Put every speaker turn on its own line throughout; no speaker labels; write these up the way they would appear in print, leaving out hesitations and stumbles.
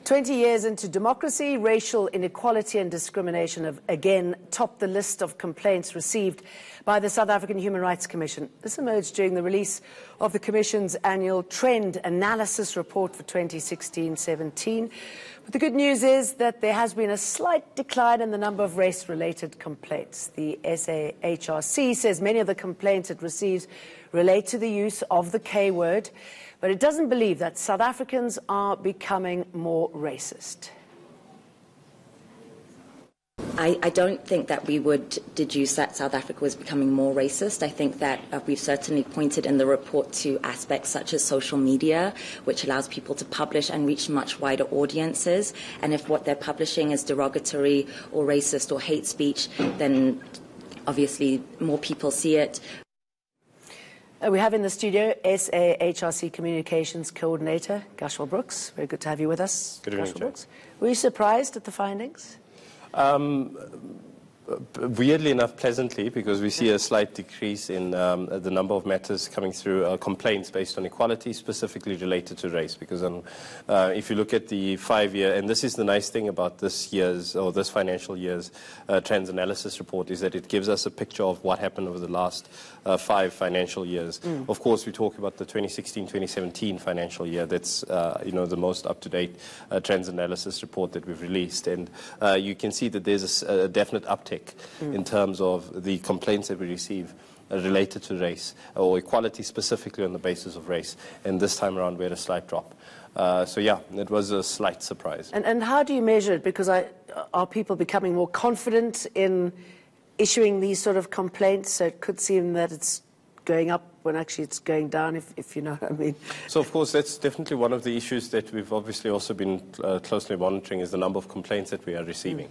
20 years into democracy, racial inequality and discrimination have again topped the list of complaints received by the South African Human Rights Commission. This emerged during the release of the Commission's annual trend analysis report for 2016-17. But the good news is that there has been a slight decline in the number of race-related complaints. The SAHRC says many of the complaints it receives relate to the use of the K word, but it doesn't believe that South Africans are becoming more racist.
I don't think that we would deduce that South Africa was becoming more racist. I think that we've certainly pointed in the report to aspects such as social media, which allows people to publish and reach much wider audiences. And if what they're publishing is derogatory or racist or hate speech, then obviously more people see it.
We have in the studio SAHRC Communications Coordinator, Gashwal Brooks. Very good to have you with us.
Good evening,
Brooks. Were you surprised at the findings?
Weirdly enough, pleasantly, because we see a slight decrease in the number of matters coming through, complaints based on equality, specifically related to race. Because if you look at the 5-year, and this is the nice thing about this year's, or this financial year's trends analysis report, is that it gives us a picture of what happened over the last 5 financial years. Of course, we talk about the 2016-2017 financial year. That's the most up-to-date trends analysis report that we've released, and you can see that there's a definite uptick in terms of the complaints that we receive related to race or equality, specifically on the basis of race. And this time around, we had a slight drop. So yeah, it was a slight surprise.
And how do you measure it? Because are people becoming more confident in issuing these sort of complaints? So it could seem that it's going up when actually it's going down, if you know what I mean.
So, of course, that's definitely one of the issues that we've obviously also been closely monitoring, is the number of complaints that we are receiving.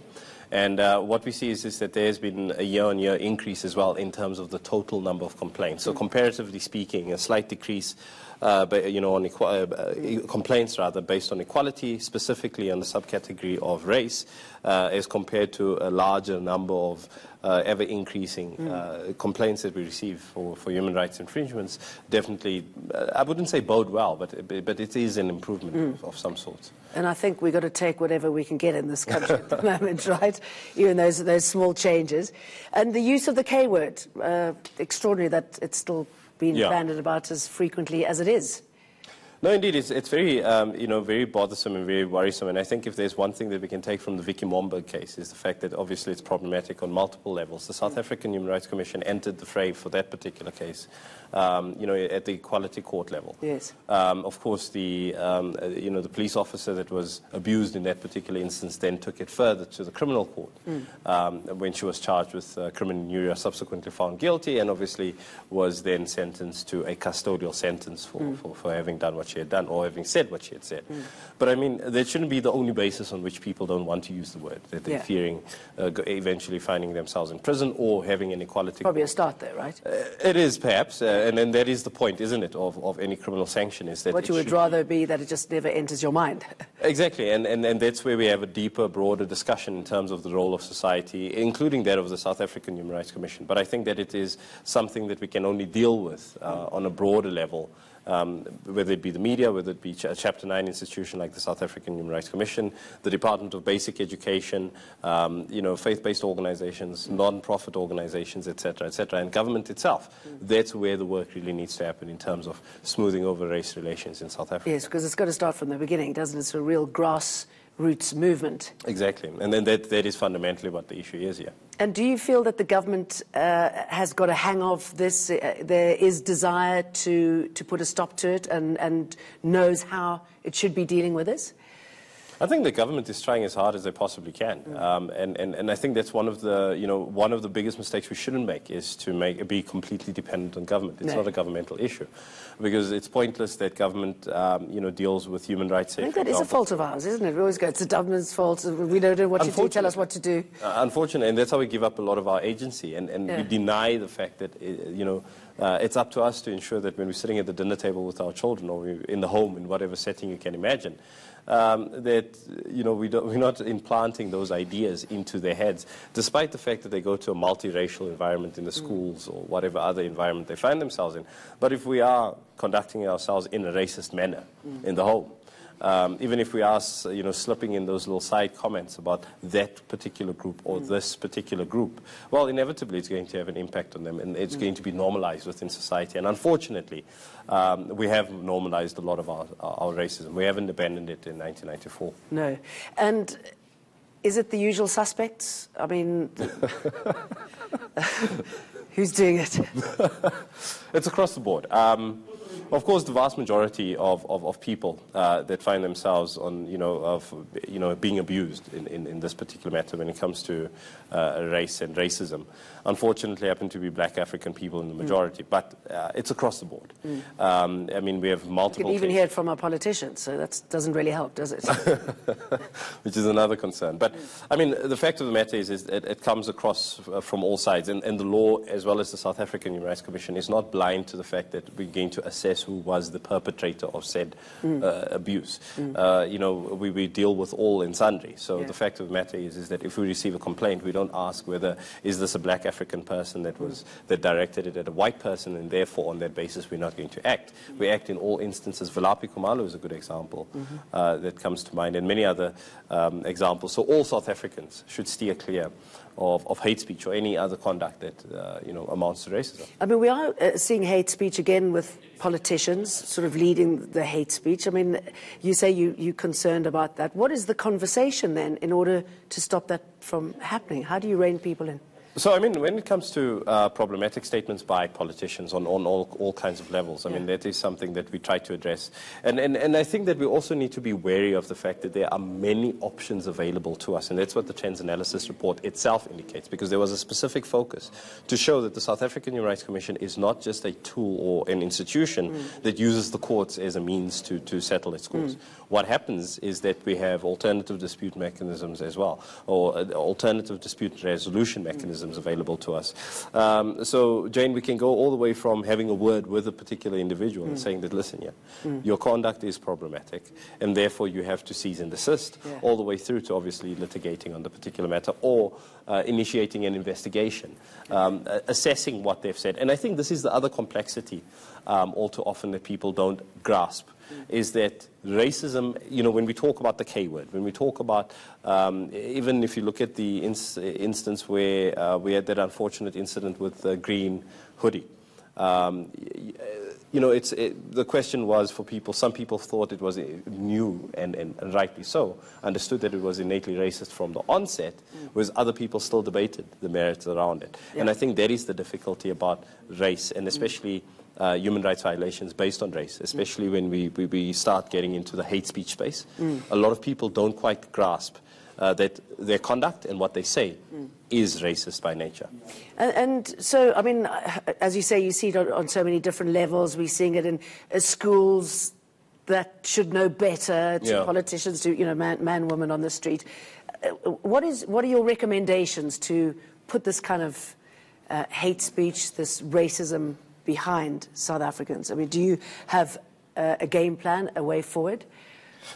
And what we see is that there's been a year-on-year increase as well in terms of the total number of complaints. So, comparatively speaking, a slight decrease on complaints rather based on equality, specifically on the subcategory of race, as compared to a larger number of ever increasing complaints that we receive for human rights infringements. Definitely, I wouldn't say bode well, but it is an improvement of some sort.
And I think we've got to take whatever we can get in this country at the moment, right? Even those small changes. And the use of the K word, extraordinary that it's still being bandied about as frequently as it is.
No, indeed, it's very, very bothersome and very worrisome. And I think if there's one thing that we can take from the Vicky Momberg case is the fact that obviously it's problematic on multiple levels. The South African Human Rights Commission entered the fray for that particular case, at the Equality Court level.
Yes.
Of course, the police officer that was abused in that particular instance then took it further to the criminal court when she was charged with criminal injury, subsequently found guilty, and obviously was then sentenced to a custodial sentence for having done what she had done, or having said what she had said. But I mean, that shouldn't be the only basis on which people don't want to use the word, that they're fearing eventually finding themselves in prison or having an equality.
Probably a start there, right?
It is, perhaps, and then that is the point, isn't it, of any criminal sanction, is that
what you would rather be that it just never enters your mind.
Exactly, and that's where we have a deeper, broader discussion in terms of the role of society, including that of the South African Human Rights Commission. But I think that it is something that we can only deal with on a broader level, whether it be the media, whether it be a Chapter 9 institution like the South African Human Rights Commission, the Department of Basic Education, faith-based organizations, non-profit organizations, etc., and government itself. That's where the work really needs to happen in terms of smoothing over race relations in South Africa.
Yes, because it's got to start from the beginning, doesn't it? It's a real grassroots movement.
Exactly, and then that is fundamentally what the issue is here.
And do you feel that the government has got a hang of this? There is desire to put a stop to it and knows how it should be dealing with this?
I think the government is trying as hard as they possibly can, and I think that's one of the biggest mistakes we shouldn't make, is to be completely dependent on government. It's not a governmental issue, because it's pointless that government deals with human rights.
I think that is a fault of ours, isn't it? We always go, it's the government's fault. We don't know what to do. Tell us what to do.
Unfortunately, and that's how we give up a lot of our agency, and we deny the fact that it's up to us to ensure that when we're sitting at the dinner table with our children, or we're in the home, in whatever setting you can imagine, that we're not implanting those ideas into their heads, despite the fact that they go to a multiracial environment in the schools or whatever other environment they find themselves in. But if we are conducting ourselves in a racist manner in the home, even if we are, slipping in those little side comments about that particular group or this particular group, well, inevitably it's going to have an impact on them, and it's going to be normalized within society. And unfortunately, we have normalized a lot of our racism. We haven't abandoned it in 1994.
No. And is it the usual suspects? I mean, who's doing it?
It's across the board. Of course, the vast majority of people that find themselves on, being abused in this particular matter when it comes to race and racism, unfortunately happen to be black African people in the majority, but it's across the board. I mean, we have multiple.
You can even hear it from our politicians, so that doesn't really help, does it?
Which is another concern. But, I mean, the fact of the matter is it comes across from all sides, and the law, as well as the South African Human Rights Commission, is not blind to the fact that we're going to assess who was the perpetrator of said abuse. We deal with all and sundry. So the fact of the matter is that if we receive a complaint, we don't ask whether is this a black African person that directed it at a white person, and therefore on that basis we're not going to act. We act in all instances. Valapi Kumalo is a good example that comes to mind, and many other examples. So all South Africans should steer clear of hate speech or any other conduct that amounts to racism.
I mean, we are seeing hate speech again with politicians sort of leading the hate speech. I mean, you say you're concerned about that. What is the conversation then in order to stop that from happening? How do you rein people in?
So, I mean, when it comes to problematic statements by politicians on all kinds of levels, I mean, that is something that we try to address. And I think that we also need to be wary of the fact that there are many options available to us, and that's what the Trends Analysis report itself indicates, because there was a specific focus to show that the South African Human Rights Commission is not just a tool or an institution that uses the courts as a means to settle its cause. What happens is that we have alternative dispute mechanisms as well, or alternative dispute resolution mechanisms available to us. So, Jane, we can go all the way from having a word with a particular individual and saying that, listen, your conduct is problematic, and therefore you have to cease and desist, all the way through to obviously litigating on the particular matter, or initiating an investigation, assessing what they've said. And I think this is the other complexity all too often that people don't grasp, is that racism, when we talk about the K word, when we talk about, even if you look at the instance where we had that unfortunate incident with the green hoodie, the question was for people, some people thought it was new and rightly so, understood that it was innately racist from the onset, whereas other people still debated the merits around it. And I think that is the difficulty about race, and especially human rights violations based on race, especially when we start getting into the hate speech space. A lot of people don't quite grasp that their conduct and what they say is racist by nature.
And so, I mean, as you say, you see it on so many different levels. We're seeing it in schools that should know better, to politicians, to man, woman on the street. What are your recommendations to put this kind of hate speech, this racism behind South Africans? I mean, do you have a game plan, a way forward?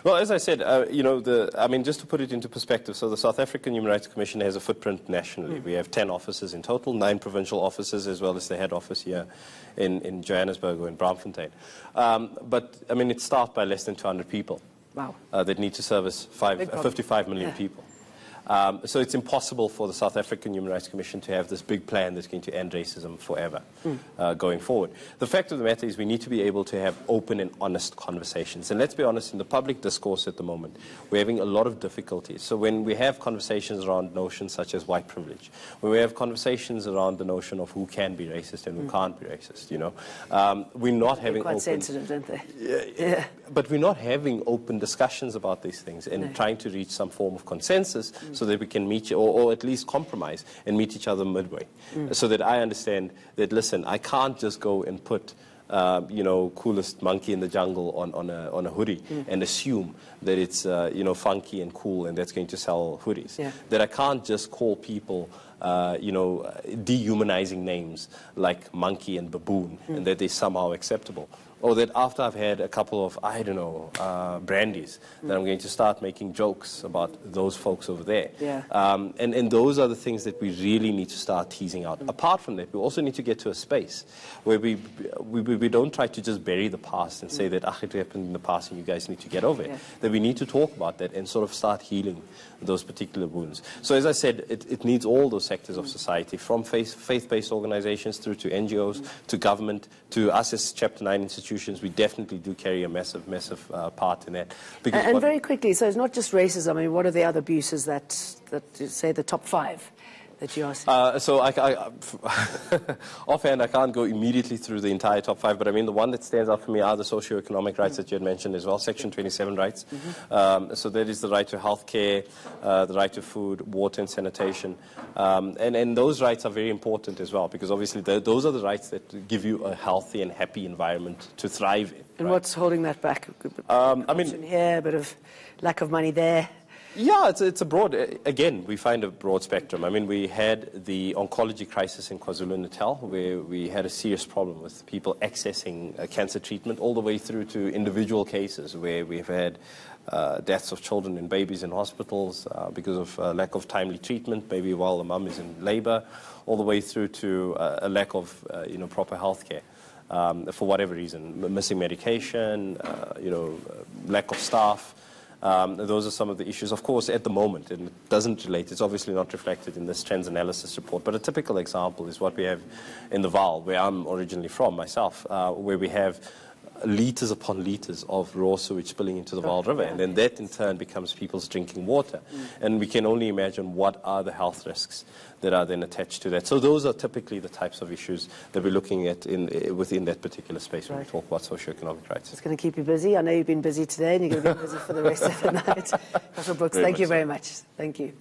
Well, as I said, just to put it into perspective, so the South African Human Rights Commission has a footprint nationally. We have 10 offices in total, 9 provincial offices, as well as the head office here in Johannesburg or in Braamfontein. But, I mean, it's staffed by less than 200 people.
Wow.
That need to service 55 million people. So it's impossible for the South African Human Rights Commission to have this big plan that's going to end racism forever going forward. The fact of the matter is we need to be able to have open and honest conversations. And let's be honest, in the public discourse at the moment, we're having a lot of difficulties. So when we have conversations around notions such as white privilege, when we have conversations around the notion of who can be racist and who can't be racist, we're not having
quite sensitive, don't they?
Yeah. But we're not having open discussions about these things and trying to reach some form of consensus so that we can meet, or at least compromise and meet each other midway. So that I understand that, listen, I can't just go and put, coolest monkey in the jungle on a hoodie and assume that it's, funky and cool and that's going to sell hoodies. Yeah. That I can't just call people, dehumanizing names like monkey and baboon and that they're somehow acceptable. or that after I've had a couple of, I don't know, brandies, that I'm going to start making jokes about those folks over there.
Yeah.
And those are the things that we really need to start teasing out. Apart from that, we also need to get to a space where we don't try to just bury the past and say that, it happened in the past and you guys need to get over it.
Yeah.
That we need to talk about that and sort of start healing those particular wounds. So as I said, it needs all those sectors of society, from faith-based organizations through to NGOs, to government, to us as Chapter 9 institutions. We definitely do carry a massive, massive part in that. Because
and very quickly, so it's not just racism. I mean, what are the other abuses that say the top 5 that you are seeing?
So offhand, I can't go immediately through the entire top 5, but I mean, the one that stands out for me are the socio-economic rights that you had mentioned as well, Section 27 rights. So that is the right to health care, the right to food, water and sanitation. And those rights are very important as well, because obviously those are the rights that give you a healthy and happy environment to thrive in.
And
right?
what's holding that back?
I mean,
here, a bit of lack of money there.
Yeah, it's a broad, again, we find a broad spectrum. I mean, we had the oncology crisis in KwaZulu-Natal, where we had a serious problem with people accessing cancer treatment, all the way through to individual cases where we've had deaths of children and babies in hospitals because of lack of timely treatment, maybe while the mum is in labor, all the way through to a lack of proper health care. For whatever reason, missing medication, lack of staff. Those are some of the issues, of course, at the moment, and it doesn't relate. It's obviously not reflected in this trends analysis report, but a typical example is what we have in the Vaal, where I'm originally from myself, where we have litres upon litres of raw sewage spilling into the Vaal River, and then that in turn becomes people's drinking water. And we can only imagine what are the health risks that are then attached to that. So those are typically the types of issues that we're looking at within that particular space when we talk about socio-economic rights.
It's going to keep you busy. I know you've been busy today, and you're going to be busy for the rest of the night. Dr. Brooks, thank you very much. Thank you.